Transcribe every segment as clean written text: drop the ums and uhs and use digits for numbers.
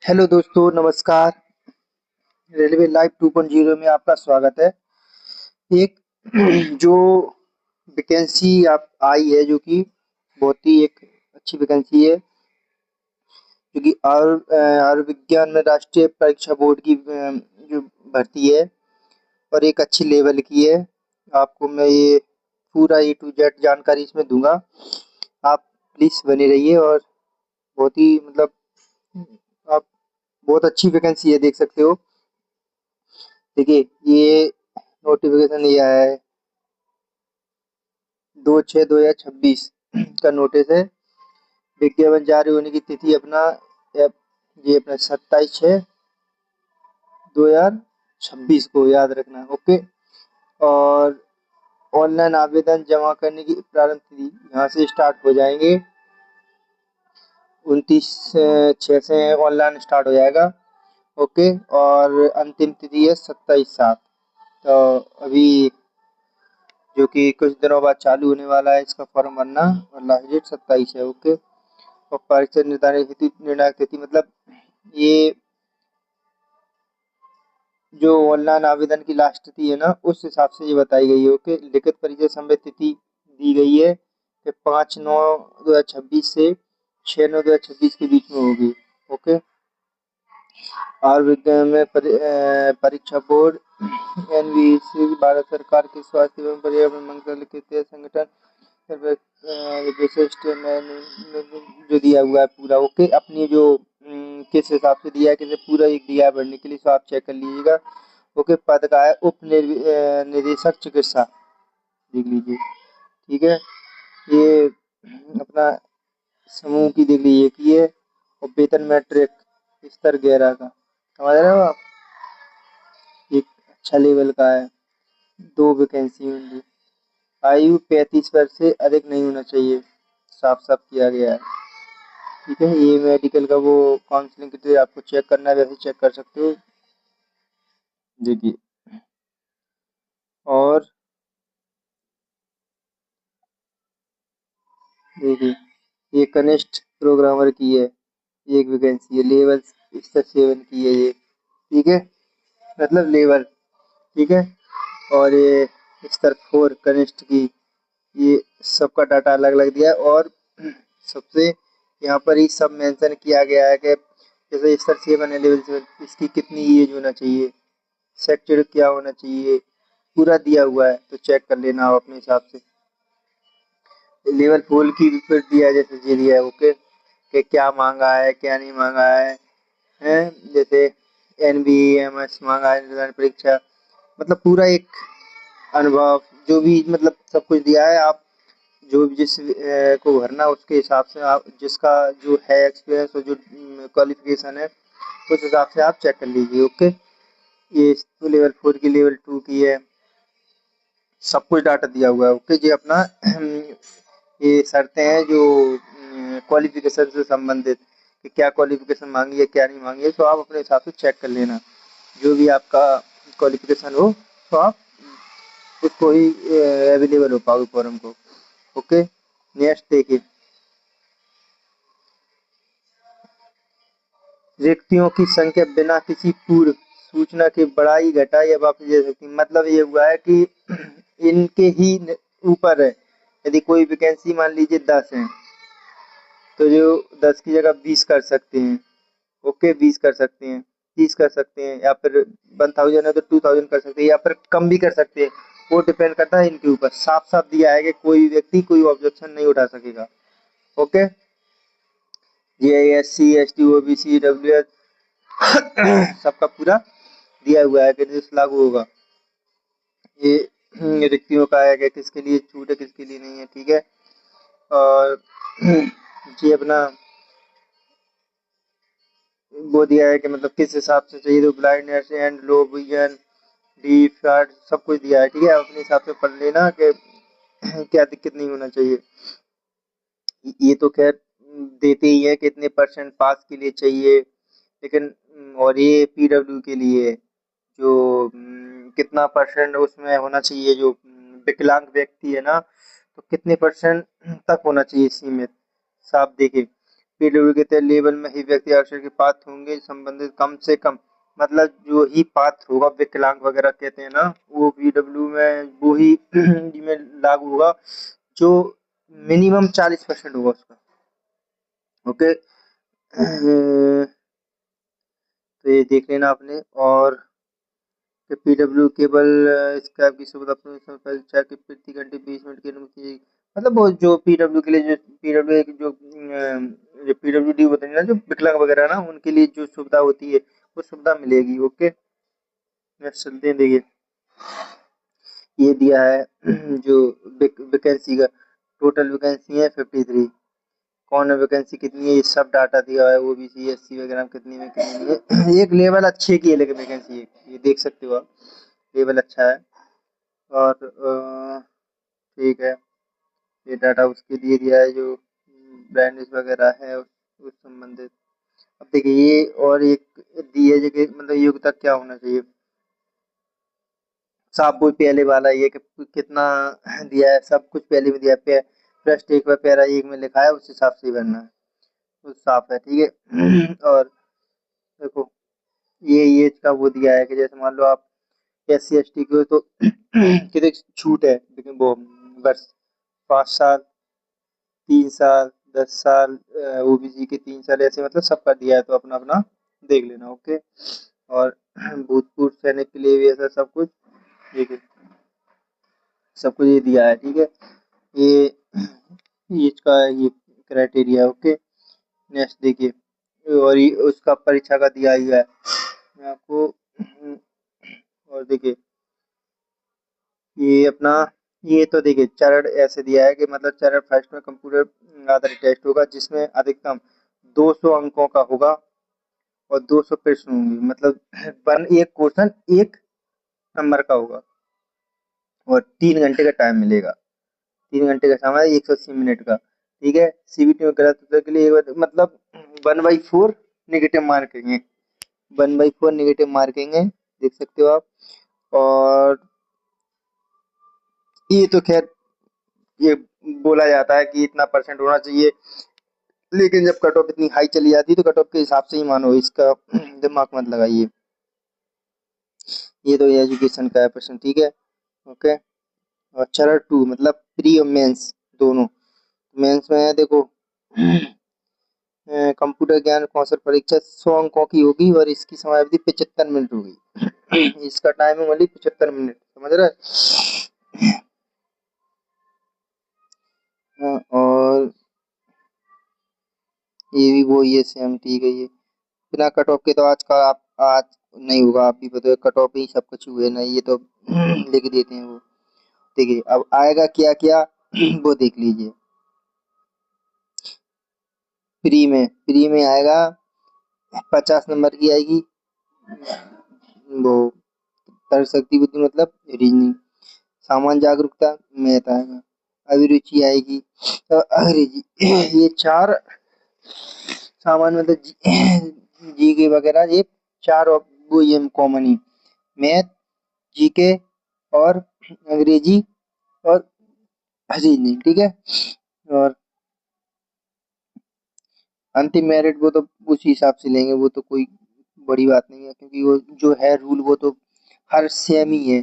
Hello दोस्तों, नमस्कार। Railway live 2.0 में आपका स्वागत है। एक जो वैकेंसी आप आई है, जो कि बहुत ही एक अच्छी वैकेंसी है, जो कि आयुर्विज्ञान में राष्ट्रीय परीक्षा बोर्ड की जो भर्ती है और एक अच्छी लेवल की है। आपको मैं ये पूरा A to Z जानकारी इसमें दूंगा। आप प्लीज़ बने रहिए। और बहुत ही मतलब आप बहुत अच्छी वैकेंसी है, देख सकते हो। देखिए, ये नोटिफिकेशन ये आया है 2/6/2026 का नोटिस है। विज्ञापन जारी होने की तिथि अपना ये अपना 27/6/2026 को याद रखना। ओके। और ऑनलाइन आवेदन जमा करने की प्रारंभ तिथि यहाँ से स्टार्ट हो जाएंगे। 29/6 से ऑनलाइन स्टार्ट हो जाएगा। ओके। और अंतिम तिथि है 27/7। तो अभी जो कि कुछ दिनों बाद चालू होने वाला है इसका फॉर्म भरना, और लास्ट डेट 27 है। ओके। और परीक्षा निर्णायक तिथि मतलब ये जो ऑनलाइन आवेदन की लास्ट तिथि है ना, उस हिसाब से ये बताई गई है। ओके। लिखित परीक्षा समय तिथि दी गई है कि 5/9/2026 से 6/9/2026 के बीच में होगी। ओके। और विज्ञान में परीक्षा बोर्ड NVC भारत सरकार के स्वास्थ्य एवं पर्यावरण मंत्रालय के तहत संगठन विशिष्ट जो दिया हुआ है पूरा। ओके। अपनी जो किस हिसाब से दिया है, किसे पूरा एक दिया है भरने के लिए, तो आप चेक कर लीजिएगा। ओके। पद का है उप निदेशक चिकित्सा, देख लीजिए। ठीक है। ये अपना समूह की देख लीजिए कि ये, और वेतन मैट्रिक स्तर 11 का, समझ रहे हो आप। एक अच्छा लेवल का है। 2 वैकेंसी होंगी। आयु 35 वर्ष से अधिक नहीं होना चाहिए, साफ साफ किया गया है। ठीक है। ये मेडिकल का वो काउंसलिंग के लिए आपको चेक करना है, वैसे चेक कर सकते हो। देखिए, और देखिए, ये कनिष्ठ प्रोग्रामर की है, एक वैकेंसी है। लेवल स्तर 7 की है ये। ठीक है, मतलब लेवल। ठीक है। और ये स्तर 4 कनिष्ठ की, ये सबका डाटा अलग अलग दिया है। और सबसे यहाँ पर ही सब मेंशन किया गया है कि जैसे स्तर 7 है, लेवल 7, इसकी कितनी एज होना चाहिए, सेक्टर क्या होना चाहिए, पूरा दिया हुआ है। तो चेक कर लेना आप अपने हिसाब से। लेवल 4 की भी फिर दिया है, जैसे ये दिया है। ओके। कि क्या मांगा है, क्या नहीं मांगा है, जैसे NBMS मांगा है, निर्धारण परीक्षा, मतलब पूरा एक अनुभव जो भी मतलब सब कुछ दिया है। आप जो भी जिस को भरना, उसके हिसाब से आप जिसका जो है एक्सपीरियंस और जो क्वालिफिकेशन है, उस हिसाब से आप चेक कर लीजिए। ओके। ये तो लेवल 4 की, लेवल 2 की है, सब कुछ डाटा दिया हुआ है। ओके जी। अपना ये शर्तें हैं जो क्वालिफिकेशन से संबंधित, कि क्या क्वालिफिकेशन मांगी है, क्या नहीं मांगी है, तो आप अपने हिसाब से चेक कर लेना। जो भी आपका क्वालिफिकेशन हो, तो आप उसको ही अवेलेबल हो पाओगे फॉर्म को। ओके। नेक्स्ट देखिए, रिक्तियों की संख्या बिना किसी पूर्व सूचना के बढ़ाई, घटाई या वापस दे सकती है। मतलब ये हुआ है कि इनके ही ऊपर है। यदि कोई वैकेंसी मान लीजिए 10 है, तो जो 10 की जगह 20 कर सकते हैं। ओके। 20 कर सकते हैं, 30 कर सकते हैं, या फिर 1000 है तो 2000 कर सकते हैं, या फिर कम भी कर सकते हैं। वो डिपेंड करता है इनके ऊपर। साफ साफ दिया है कि कोई व्यक्ति कोई ऑब्जेक्शन नहीं उठा सकेगा। ओके। ये SC ST OBC WS सबका पूरा दिया हुआ है कि जिस लागू होगा। ये रिक्तियों का है कि किसके लिए छूट है, किसके लिए नहीं है। ठीक है। और ये अपना वो दिया है कि मतलब किस हिसाब से चाहिए, तो blindness and low vision, deep shot, सब कुछ दिया है। ठीक है। अपने हिसाब से पढ़ लेना कि क्या दिक्कत नहीं होना चाहिए। ये तो खैर देते ही है कि इतने परसेंट पास के लिए चाहिए, लेकिन और ये PW के लिए जो कितना परसेंट उसमें होना चाहिए, जो विकलांग व्यक्ति है ना, तो कितने परसेंट तक होना चाहिए सीमित, साफ देखे। पीडब्ल्यू के तहत लेवल में ही व्यक्ति आरक्षण के पात्र होंगे, संबंधित कम से कम मतलब जो ही पात्र होगा, विकलांग वगैरह कहते हैं ना, वो पीडब्ल्यू में वो ही में लागू होगा जो मिनिमम 40% होगा उसका। ओके, तो ये देख लेना आपने। और पीडब्ल्यू केबल स्क्रैप की सुविधा परीक्षा के प्रति घंटे 20 मिनट की अनुमति, मतलब वो जो पीडब्ल्यू के लिए जो पीडब्ल्यू जो पीडब्ल्यूडी होते हैं ना, जो विकलांग वगैरह ना, उनके लिए जो सुविधा होती है वो सुविधा मिलेगी। ओके, नेक्स्ट चलते हैं। देखिए ये दिया है जो वैकेंसी का टोटल वैकेंसी है 53। कौन है वैकेंसी कितनी है, ये सब डाटा दिया है। ओबीसी एससी वगैरह में कितनी में कितनी है। एक लेवल अच्छे की है लेकिन वैकेंसी, ये देख सकते हो आप, लेवल अच्छा है। और ठीक है, ये डाटा उसके लिए दिया है जो ब्रांड्स वगैरह है उस संबंधित। अब देखिए ये और एक दी है जगह, मतलब योग्यता क्या होना चाहिए, साफ वही पहले वाला ये कि कितना दिया है, सब कुछ पहले में दिया है। फर्स्ट एक बार पैरा एक में लिखा है, उस हिसाब से ही भरना है, तो साफ है। ठीक है और देखो ये एज का वो दिया है कि जैसे मान लो आप एस सी एस टी के हो तो कितनी छूट है, लेकिन वो बस 5 साल, 3 साल, 10 साल, ओबीसी के 3 साल, ऐसे मतलब सबका दिया है, तो अपना अपना देख लेना। ओके, और भूतपूर्व सैनिक के लिए भी ऐसा सब कुछ, ठीक है, सब कुछ ये दिया है। ठीक है, ये इसका ये क्राइटेरिया। ओके, नेक्स्ट देखिए, और ये उसका परीक्षा का दिया ही है मैं आपको। और देखिए ये अपना, ये तो देखिए चरण ऐसे दिया है कि मतलब चरण फर्स्ट में कंप्यूटर आधारित टेस्ट होगा जिसमें अधिकतम 200 अंकों का होगा और 200 प्रश्न होंगे, मतलब एक क्वेश्चन 1 नंबर का होगा और 3 घंटे का टाइम मिलेगा। 3 घंटे का समय, 180 मिनट का। ठीक है, सीबीटी में गलत उत्तर के लिए मतलब 1/4 नेगेटिव मार्किंग है, 1/4 नेगेटिव मार्किंग है, देख सकते हो आप। और ये तो खैर ये बोला जाता है कि इतना परसेंट होना चाहिए, लेकिन जब कट ऑफ इतनी हाई चली जाती है तो कट ऑफ के हिसाब से ही मानो, इसका दिमाग मत लगाइए। ये तो एजुकेशन का है प्रश्न। ठीक है, ओके। और चरण 2 मतलब प्री और मेंस दोनों। मेंस में है देखो कंप्यूटर ज्ञान कौशल परीक्षा 100 अंकों की होगी और इसकी समयावधि 75 मिनट होगी। इसका टाइमिंग वाली 75 मिनट, समझ रहे हैं? और ये भी वो ये सेम, ठीक है। ये बिना कट ऑफ के तो आज का आप आज नहीं होगा, आप भी बताओ, कट ऑफ ही सब कुछ हुए ना, ये तो लिख देते हैं वो। देखिए अब आएगा क्या क्या वो देख लीजिए। प्री में आएगा 50 नंबर की आएगी वो तर्क शक्ति बुद्धि मतलब रीजनिंग, सामान्य जागरूकता मैथ आएगा, अभिरुचि आएगी तो अंग्रेजी। ये 4 सामान्य मतलब जी के वगैरह, ये 4 वो ये कॉमन ही, मैथ, जीके और अंग्रेजी और रीजनिंग। ठीक है, और अंतिम मेरिट वो तो उसी हिसाब से लेंगे, वो तो कोई बड़ी बात नहीं है, क्योंकि वो जो है रूल वो तो हर सेम ही है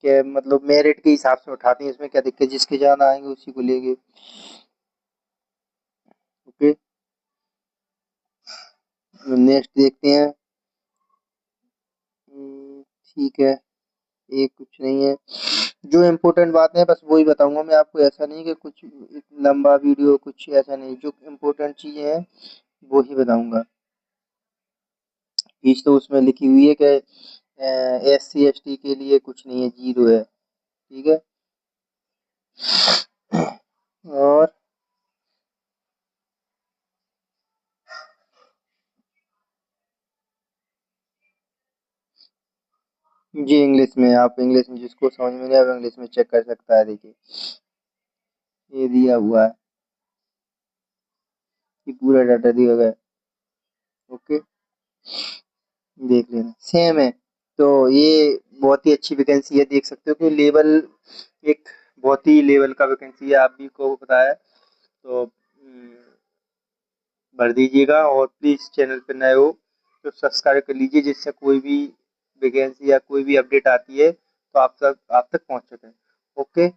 कि मतलब मेरिट के हिसाब से उठाते हैं, इसमें क्या दिक्कत, जिसके ज्यादा आएंगे उसी को लेंगे। ओके, नेक्स्ट देखते हैं। ठीक है, ये कुछ नहीं है, जो इम्पोर्टेंट बातें हैं बस वही बताऊंगा मैं आपको, ऐसा नहीं कि कुछ लंबा वीडियो, कुछ ऐसा नहीं, जो इम्पोर्टेंट चीजें हैं वो ही बताऊंगा। फीस तो उसमें लिखी हुई है कि SC ST के लिए कुछ नहीं है, 0 है। ठीक है, और जी इंग्लिश में, आप इंग्लिश में जिसको समझ में नहीं आए वो इंग्लिश में चेक कर सकता है। देखिए ये दिया हुआ है, ये पूरा डाटा दिया गया है। ओके, देख लेना सेम है। तो ये बहुत ही अच्छी वैकेंसी है, देख सकते हो कि लेवल एक बहुत ही लेवल का वैकेंसी है, आप भी को पता है। तो भर दीजिएगा। और प्लीज़ चैनल पे नए हो तो सब्सक्राइब कर लीजिए, जिससे कोई भी वैकेंसी या कोई भी अपडेट आती है तो आप तक पहुंच सके। ओके।